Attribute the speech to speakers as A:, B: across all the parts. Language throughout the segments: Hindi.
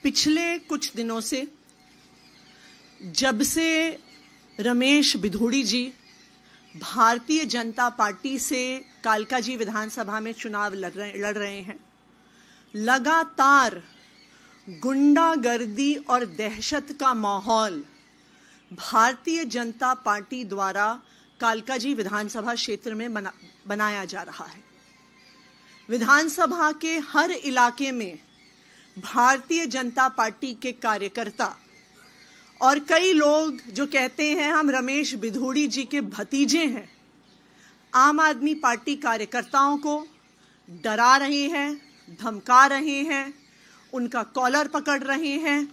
A: पिछले कुछ दिनों से जब से रमेश बिधूड़ी जी भारतीय जनता पार्टी से कालकाजी विधानसभा में चुनाव लड़ रहे हैं, लगातार गुंडागर्दी और दहशत का माहौल भारतीय जनता पार्टी द्वारा कालकाजी विधानसभा क्षेत्र में बनाया जा रहा है। विधानसभा के हर इलाके में भारतीय जनता पार्टी के कार्यकर्ता और कई लोग जो कहते हैं हम रमेश बिधूड़ी जी के भतीजे हैं, आम आदमी पार्टी कार्यकर्ताओं को डरा रहे हैं, धमका रहे हैं, उनका कॉलर पकड़ रहे हैं,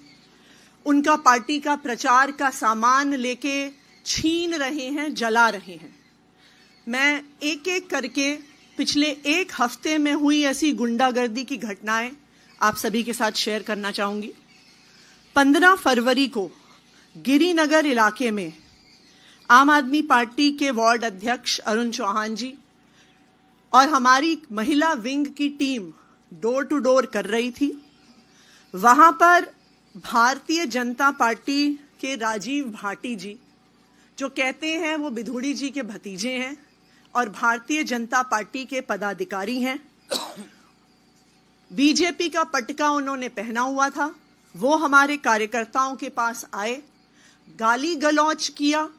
A: उनका पार्टी का प्रचार का सामान लेके छीन रहे हैं, जला रहे हैं। मैं एक एक करके पिछले एक हफ्ते में हुई ऐसी गुंडागर्दी की घटनाएं आप सभी के साथ शेयर करना चाहूंगी। 15 फरवरी को गिरिनगर इलाके में आम आदमी पार्टी के वार्ड अध्यक्ष अरुण चौहान जी और हमारी महिला विंग की टीम डोर टू डोर कर रही थी। वहां पर भारतीय जनता पार्टी के राजीव भाटी जी, जो कहते हैं वो बिधूड़ी जी के भतीजे हैं और भारतीय जनता पार्टी के पदाधिकारी हैं, बीजेपी का पटका उन्होंने पहना हुआ था। वो हमारे कार्यकर्ताओं के पास आए, गाली गलौज किया,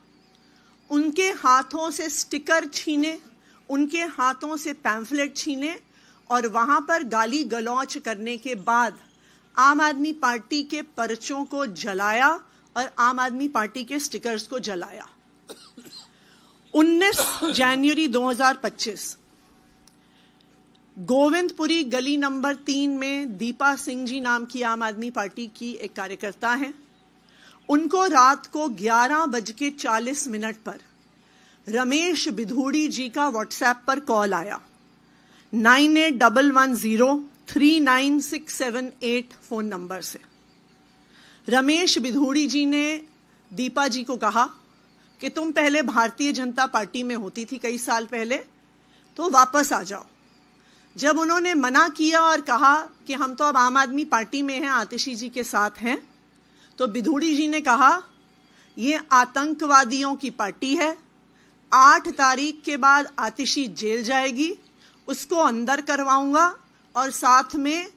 A: उनके हाथों से स्टिकर छीने, उनके हाथों से पैम्फलेट छीने और वहां पर गाली गलौज करने के बाद आम आदमी पार्टी के पर्चों को जलाया और आम आदमी पार्टी के स्टिकर्स को जलाया। 19 जनवरी 2025 गोविंदपुरी गली नंबर 3 में दीपा सिंह जी नाम की आम आदमी पार्टी की एक कार्यकर्ता हैं। उनको रात को 11:40 पर रमेश बिधूड़ी जी का व्हाट्सएप पर कॉल आया। 9811039678 फोन नंबर से रमेश बिधूड़ी जी ने दीपा जी को कहा कि तुम पहले भारतीय जनता पार्टी में होती थी कई साल पहले, तो वापस आ जाओ। जब उन्होंने मना किया और कहा कि हम तो अब आम आदमी पार्टी में हैं, आतिशी जी के साथ हैं, तो बिधूड़ी जी ने कहा ये आतंकवादियों की पार्टी है, 8 तारीख के बाद आतिशी जेल जाएगी, उसको अंदर करवाऊंगा और साथ में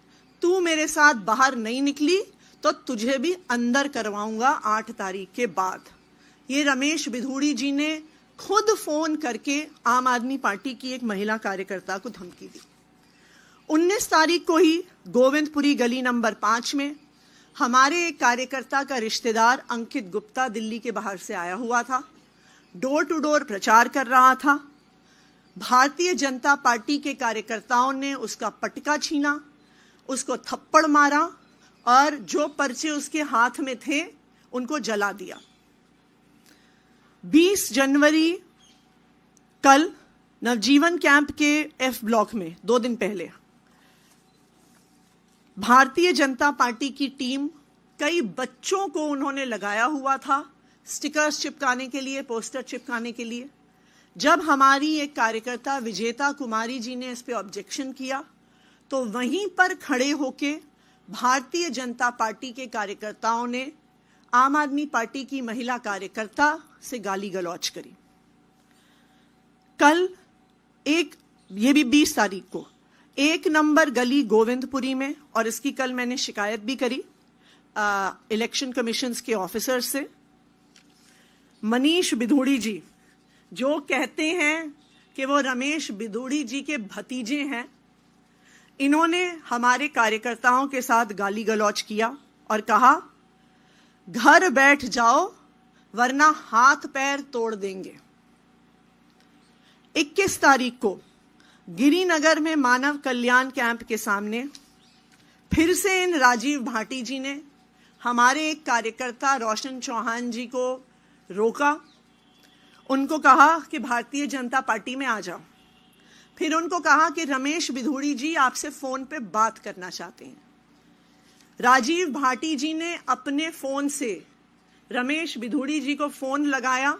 A: तू मेरे साथ बाहर नहीं निकली तो तुझे भी अंदर करवाऊंगा 8 तारीख के बाद। ये रमेश बिधूड़ी जी ने खुद फोन करके आम आदमी पार्टी की एक महिला कार्यकर्ता को धमकी दी। 19 तारीख को ही गोविंदपुरी गली नंबर 5 में हमारे एक कार्यकर्ता का रिश्तेदार अंकित गुप्ता दिल्ली के बाहर से आया हुआ था, डोर टू डोर प्रचार कर रहा था। भारतीय जनता पार्टी के कार्यकर्ताओं ने उसका पटका छीना, उसको थप्पड़ मारा और जो पर्चे उसके हाथ में थे उनको जला दिया। 20 जनवरी कल नवजीवन कैंप के एफ ब्लॉक में 2 दिन पहले भारतीय जनता पार्टी की टीम, कई बच्चों को उन्होंने लगाया हुआ था स्टिकर्स चिपकाने के लिए, पोस्टर चिपकाने के लिए। जब हमारी एक कार्यकर्ता विजेता कुमारी जी ने इस पे ऑब्जेक्शन किया तो वहीं पर खड़े होके भारतीय जनता पार्टी के कार्यकर्ताओं ने आम आदमी पार्टी की महिला कार्यकर्ता से गाली गलौज करी। कल ये भी 20 तारीख को 1 नंबर गली गोविंदपुरी में, और इसकी कल मैंने शिकायत भी करी इलेक्शन कमीशंस के ऑफिसर से, मनीष बिधूड़ी जी जो कहते हैं कि वो रमेश बिधूड़ी जी के भतीजे हैं, इन्होंने हमारे कार्यकर्ताओं के साथ गाली गलौज किया और कहा घर बैठ जाओ वरना हाथ पैर तोड़ देंगे। 21 तारीख को गिरिनगर में मानव कल्याण कैंप के सामने फिर से इन राजीव भाटी जी ने हमारे एक कार्यकर्ता रोशन चौहान जी को रोका, उनको कहा कि भारतीय जनता पार्टी में आ जाओ। फिर उनको कहा कि रमेश बिधूड़ी जी आपसे फोन पे बात करना चाहते हैं। राजीव भाटी जी ने अपने फोन से रमेश बिधूड़ी जी को फोन लगाया,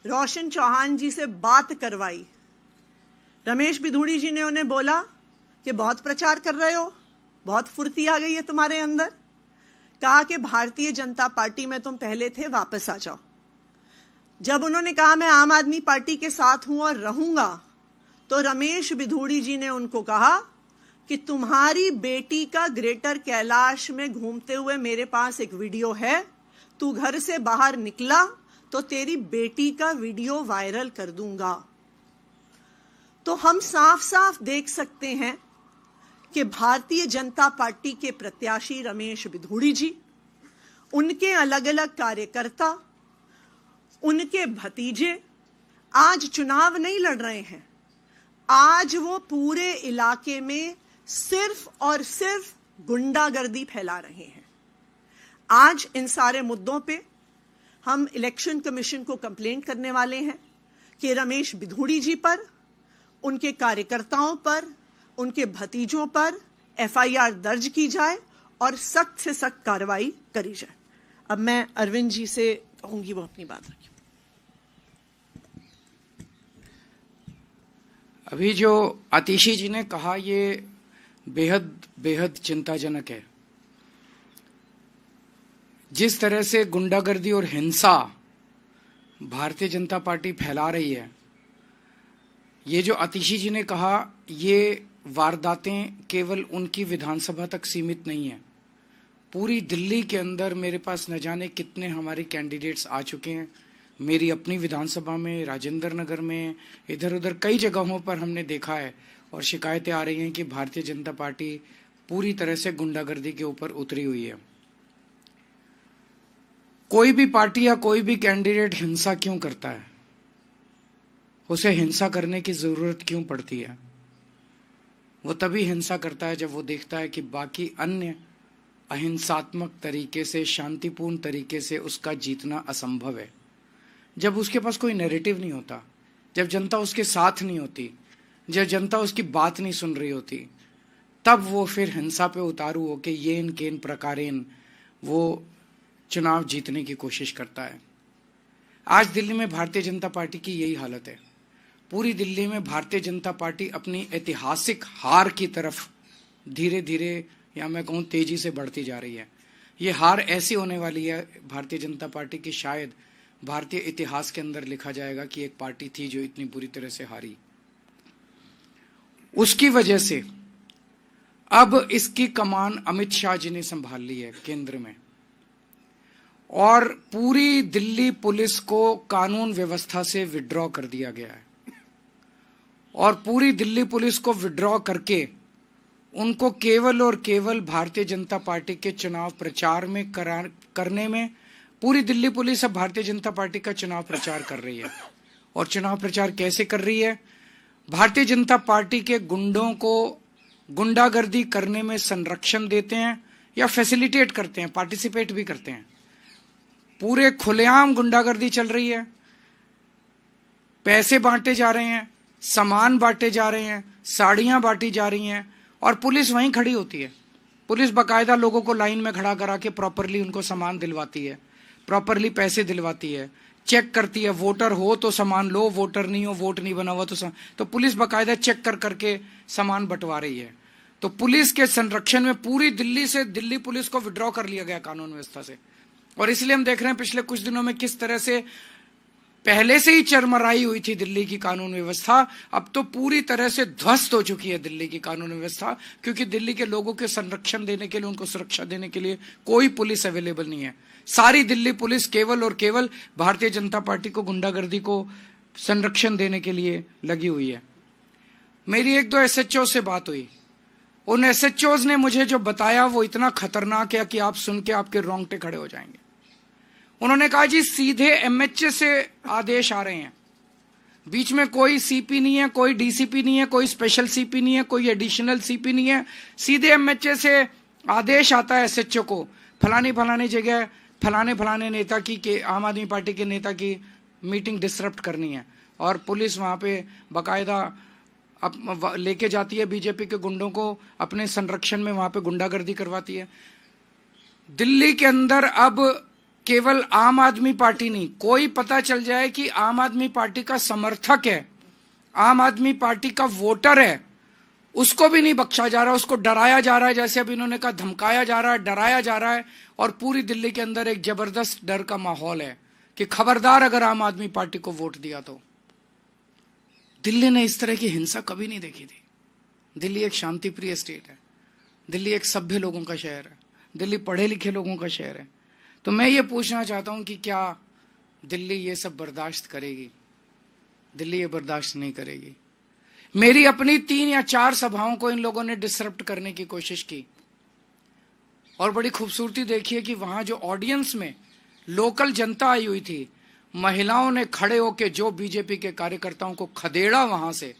A: रोशन चौहान जी से बात करवाई। रमेश बिधूड़ी जी ने उन्हें बोला कि बहुत प्रचार कर रहे हो, बहुत फुर्ती आ गई है तुम्हारे अंदर, कहा कि भारतीय जनता पार्टी में तुम पहले थे, वापस आ जाओ। जब उन्होंने कहा मैं आम आदमी पार्टी के साथ हूं और रहूंगा, तो रमेश बिधूड़ी जी ने उनको कहा कि तुम्हारी बेटी का ग्रेटर कैलाश में घूमते हुए मेरे पास एक वीडियो है, तू घर से बाहर निकला तो तेरी बेटी का वीडियो वायरल कर दूंगा। तो हम साफ साफ देख सकते हैं कि भारतीय जनता पार्टी के प्रत्याशी रमेश बिधूड़ी जी, उनके अलग अलग कार्यकर्ता, उनके भतीजे आज चुनाव नहीं लड़ रहे हैं। आज वो पूरे इलाके में सिर्फ और सिर्फ गुंडागर्दी फैला रहे हैं। आज इन सारे मुद्दों पे हम इलेक्शन कमीशन को कंप्लेंट करने वाले हैं कि रमेश बिधूड़ी जी पर, उनके कार्यकर्ताओं पर, उनके भतीजों पर एफआईआर दर्ज की जाए और सख्त से सख्त कार्रवाई करी जाए। अब मैं अरविंद जी से कहूंगी वो अपनी बात रखें।
B: अभी जो आतिशी जी ने कहा ये बेहद बेहद चिंताजनक है। जिस तरह से गुंडागर्दी और हिंसा भारतीय जनता पार्टी फैला रही है, ये जो आतिशी जी ने कहा ये वारदातें केवल उनकी विधानसभा तक सीमित नहीं है। पूरी दिल्ली के अंदर मेरे पास न जाने कितने हमारे कैंडिडेट्स आ चुके हैं। मेरी अपनी विधानसभा में, राजेंद्र नगर में, इधर उधर कई जगहों पर हमने देखा है और शिकायतें आ रही हैं कि भारतीय जनता पार्टी पूरी तरह से गुंडागर्दी के ऊपर उतरी हुई है। कोई भी पार्टी या कोई भी कैंडिडेट हिंसा क्यों करता है? उसे हिंसा करने की जरूरत क्यों पड़ती है? वो तभी हिंसा करता है जब वो देखता है कि बाकी अन्य अहिंसात्मक तरीके से, शांतिपूर्ण तरीके से उसका जीतना असंभव है। जब उसके पास कोई नैरेटिव नहीं होता, जब जनता उसके साथ नहीं होती, जब जनता उसकी बात नहीं सुन रही होती, तब वो फिर हिंसा पे उतारू होके येन केन प्रकारेन वो चुनाव जीतने की कोशिश करता है। आज दिल्ली में भारतीय जनता पार्टी की यही हालत है। पूरी दिल्ली में भारतीय जनता पार्टी अपनी ऐतिहासिक हार की तरफ धीरे धीरे, या मैं कहूँ तेजी से बढ़ती जा रही है। ये हार ऐसी होने वाली है भारतीय जनता पार्टी की, शायद भारतीय इतिहास के अंदर लिखा जाएगा कि एक पार्टी थी जो इतनी बुरी तरह से हारी। उसकी वजह से अब इसकी कमान अमित शाह जी ने संभाल ली है केंद्र में, और पूरी दिल्ली पुलिस को कानून व्यवस्था से विड्रॉ कर दिया गया है। और पूरी दिल्ली पुलिस को विड्रॉ करके उनको केवल और केवल भारतीय जनता पार्टी के चुनाव प्रचार में करने में, पूरी दिल्ली पुलिस अब भारतीय जनता पार्टी का चुनाव प्रचार कर रही है। और चुनाव प्रचार कैसे कर रही है? भारतीय जनता पार्टी के गुंडों को गुंडागर्दी करने में संरक्षण देते हैं या फैसिलिटेट करते हैं, पार्टिसिपेट भी करते हैं। पूरे खुलेआम गुंडागर्दी चल रही है, पैसे बांटे जा रहे हैं, सामान बांटे जा रहे हैं, साड़ियां बांटी जा रही हैं, और पुलिस वहीं खड़ी होती है। पुलिस बाकायदा लोगों को लाइन में खड़ा करा के प्रॉपरली उनको सामान दिलवाती है, प्रॉपरली पैसे दिलवाती है, चेक करती है। वोटर हो तो सामान लो, वोटर नहीं हो, वोट नहीं बना हुआ तो पुलिस बाकायदा चेक कर करके सामान बंटवा रही है। तो पुलिस के संरक्षण में पूरी दिल्ली से दिल्ली पुलिस को विड्रॉ कर लिया गया कानून व्यवस्था से। और इसलिए हम देख रहे हैं पिछले कुछ दिनों में किस तरह से पहले से ही चरमराई हुई थी दिल्ली की कानून व्यवस्था, अब तो पूरी तरह से ध्वस्त हो चुकी है दिल्ली की कानून व्यवस्था, क्योंकि दिल्ली के लोगों के संरक्षण देने के लिए, उनको सुरक्षा देने के लिए कोई पुलिस अवेलेबल नहीं है। सारी दिल्ली पुलिस केवल और केवल भारतीय जनता पार्टी को गुंडागर्दी को संरक्षण देने के लिए लगी हुई है। मेरी एक दो एसएचओ से बात हुई, उन एसएचओज ने मुझे जो बताया वो इतना खतरनाक है कि आप सुन के आपके रोंगटे खड़े हो जाएंगे। उन्होंने कहा जी सीधे एमएचए से आदेश आ रहे हैं, बीच में कोई सीपी नहीं है, कोई डीसीपी नहीं है, कोई स्पेशल सीपी नहीं है, कोई एडिशनल सीपी नहीं है, सीधे एमएचए से आदेश आता है एसएचओ को, फलानी फलानी जगह फलाने फलाने नेता की के आम आदमी पार्टी के नेता की मीटिंग डिसरप्ट करनी है। और पुलिस वहां पे बाकायदा लेके जाती है बीजेपी के गुंडों को, अपने संरक्षण में वहां पे गुंडागर्दी करवाती है। दिल्ली के अंदर अब केवल आम आदमी पार्टी नहीं, कोई पता चल जाए कि आम आदमी पार्टी का समर्थक है, आम आदमी पार्टी का वोटर है, उसको भी नहीं बख्शा जा रहा, उसको डराया जा रहा है, जैसे अभी इन्होंने कहा धमकाया जा रहा है, डराया जा रहा है। और पूरी दिल्ली के अंदर एक जबरदस्त डर का माहौल है कि खबरदार अगर आम आदमी पार्टी को वोट दिया तो। दिल्ली ने इस तरह की हिंसा कभी नहीं देखी थी। दिल्ली एक शांतिप्रिय स्टेट है, दिल्ली एक सभ्य लोगों का शहर है, दिल्ली पढ़े लिखे लोगों का शहर है। तो मैं ये पूछना चाहता हूं कि क्या दिल्ली ये सब बर्दाश्त करेगी? दिल्ली ये बर्दाश्त नहीं करेगी। मेरी अपनी 3 या 4 सभाओं को इन लोगों ने डिसरप्ट करने की कोशिश की, और बड़ी खूबसूरती देखिए कि वहां जो ऑडियंस में लोकल जनता आई हुई थी, महिलाओं ने खड़े होकर जो बीजेपी के कार्यकर्ताओं को खदेड़ा, वहां से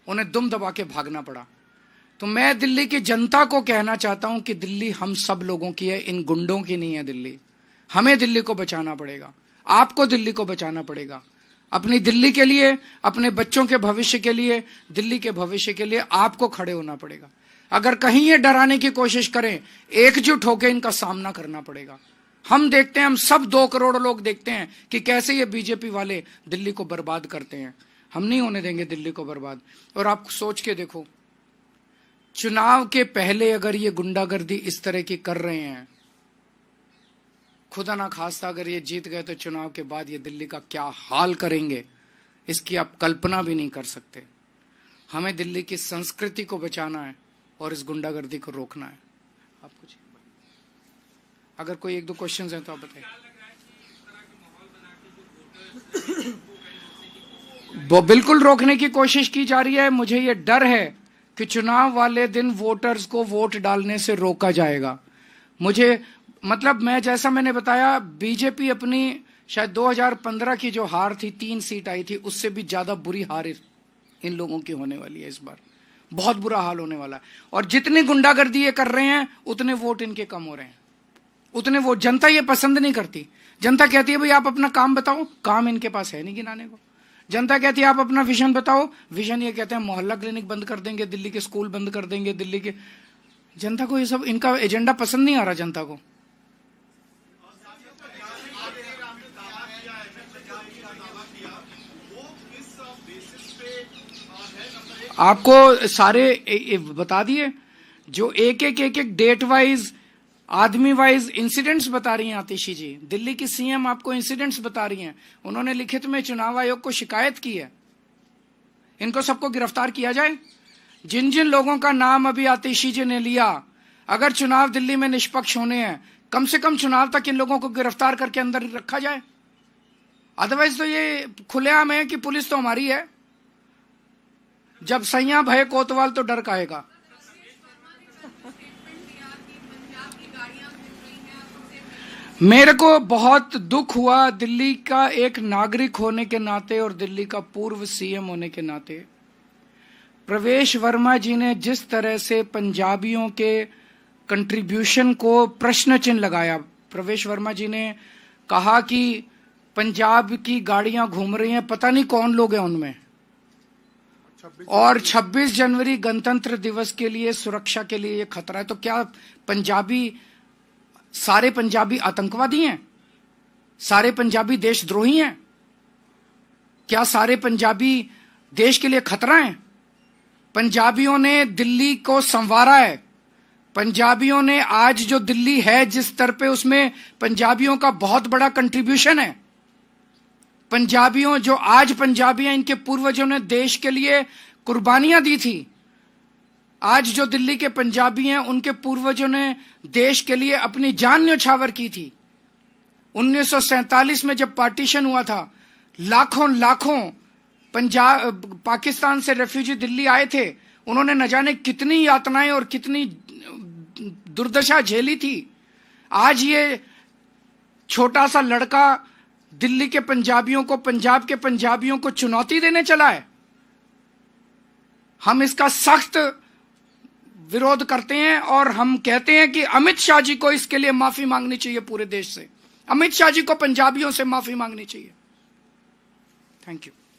B: उन्हें दुम दबा के भागना पड़ा। तो मैं दिल्ली की जनता को कहना चाहता हूं कि दिल्ली हम सब लोगों की है, इन गुंडों की नहीं है दिल्ली। हमें दिल्ली को बचाना पड़ेगा, आपको दिल्ली को बचाना पड़ेगा। अपनी दिल्ली के लिए, अपने बच्चों के भविष्य के लिए, दिल्ली के भविष्य के लिए आपको खड़े होना पड़ेगा। अगर कहीं ये डराने की कोशिश करें, एकजुट होकर इनका सामना करना पड़ेगा। हम देखते हैं, हम सब 2 करोड़ लोग देखते हैं कि कैसे ये बीजेपी वाले दिल्ली को बर्बाद करते हैं। हम नहीं होने देंगे दिल्ली को बर्बाद। और आप सोच के देखो, चुनाव के पहले अगर ये गुंडागर्दी इस तरह की कर रहे हैं, खुदा ना खास्ता अगर ये जीत गए तो चुनाव के बाद ये दिल्ली का क्या हाल करेंगे, इसकी आप कल्पना भी नहीं कर सकते। हमें दिल्ली की संस्कृति को बचाना है और इस गुंडागर्दी को रोकना है। आप कुछ अगर कोई 1-2 क्वेश्चंस हैं तो आप बताइए। वो बिल्कुल रोकने की कोशिश की जा रही है। मुझे ये डर है कि चुनाव वाले दिन वोटर्स को वोट डालने से रोका जाएगा। मुझे मतलब मैंने बताया, बीजेपी अपनी शायद 2015 की जो हार थी, 3 सीट आई थी, उससे भी ज्यादा बुरी हार इन लोगों की होने वाली है। इस बार बहुत बुरा हाल होने वाला है। और जितनी गुंडागर्दी ये कर रहे हैं, उतने वोट इनके कम हो रहे हैं, उतने वोट। जनता ये पसंद नहीं करती। जनता कहती है भाई आप अपना काम बताओ, काम इनके पास है नहीं गिनाने को। जनता कहती है आप अपना विजन बताओ, विजन ये कहते हैं मोहल्ला क्लिनिक बंद कर देंगे, दिल्ली के स्कूल बंद कर देंगे, दिल्ली के। जनता को ये सब, इनका एजेंडा पसंद नहीं आ रहा जनता को। आपको सारे बता दिए, जो एक डेट वाइज, आदमी वाइज इंसिडेंट्स बता रही हैं आतिशी जी। दिल्ली की सीएम आपको इंसिडेंट्स बता रही हैं। उन्होंने लिखित में चुनाव आयोग को शिकायत की है। इनको सबको गिरफ्तार किया जाए। जिन जिन लोगों का नाम अभी आतिशी जी ने लिया, अगर चुनाव दिल्ली में निष्पक्ष होने हैं, कम से कम चुनाव तक इन लोगों को गिरफ्तार करके अंदर रखा जाए। अदरवाइज तो ये खुलेआम है कि पुलिस तो हमारी है। जब सैया भय कोतवाल तो डर काहेगा। मेरे को बहुत दुख हुआ दिल्ली का एक नागरिक होने के नाते और दिल्ली का पूर्व सीएम होने के नाते। प्रवेश वर्मा जी ने जिस तरह से पंजाबियों के कंट्रीब्यूशन को प्रश्न चिन्ह लगाया। प्रवेश वर्मा जी ने कहा कि पंजाब की गाड़ियां घूम रही हैं, पता नहीं कौन लोग हैं उनमें, और 26 जनवरी गणतंत्र दिवस के लिए सुरक्षा के लिए ये खतरा है। तो क्या पंजाबी, सारे पंजाबी आतंकवादी हैं? सारे पंजाबी देशद्रोही हैं? क्या सारे पंजाबी देश के लिए खतरा हैं? पंजाबियों ने दिल्ली को संवारा है। पंजाबियों ने आज जो दिल्ली है जिस स्तर पे, उसमें पंजाबियों का बहुत बड़ा कंट्रीब्यूशन है। पंजाबियों, जो आज पंजाबी हैं, इनके पूर्वजों ने देश के लिए कुर्बानियां दी थी। आज जो दिल्ली के पंजाबी हैं, उनके पूर्वजों ने देश के लिए अपनी जान न्यौछावर की थी। 1947 में जब पार्टीशन हुआ था, लाखों पाकिस्तान से रेफ्यूजी दिल्ली आए थे। उन्होंने न जाने कितनी यातनाएं और कितनी दुर्दशा झेली थी। आज ये छोटा सा लड़का दिल्ली के पंजाबियों को, पंजाब के पंजाबियों को चुनौती देने चला है। हम इसका सख्त विरोध करते हैं और हम कहते हैं कि अमित शाह जी को इसके लिए माफी मांगनी चाहिए पूरे देश से। अमित शाह जी को पंजाबियों से माफी मांगनी चाहिए। Thank you.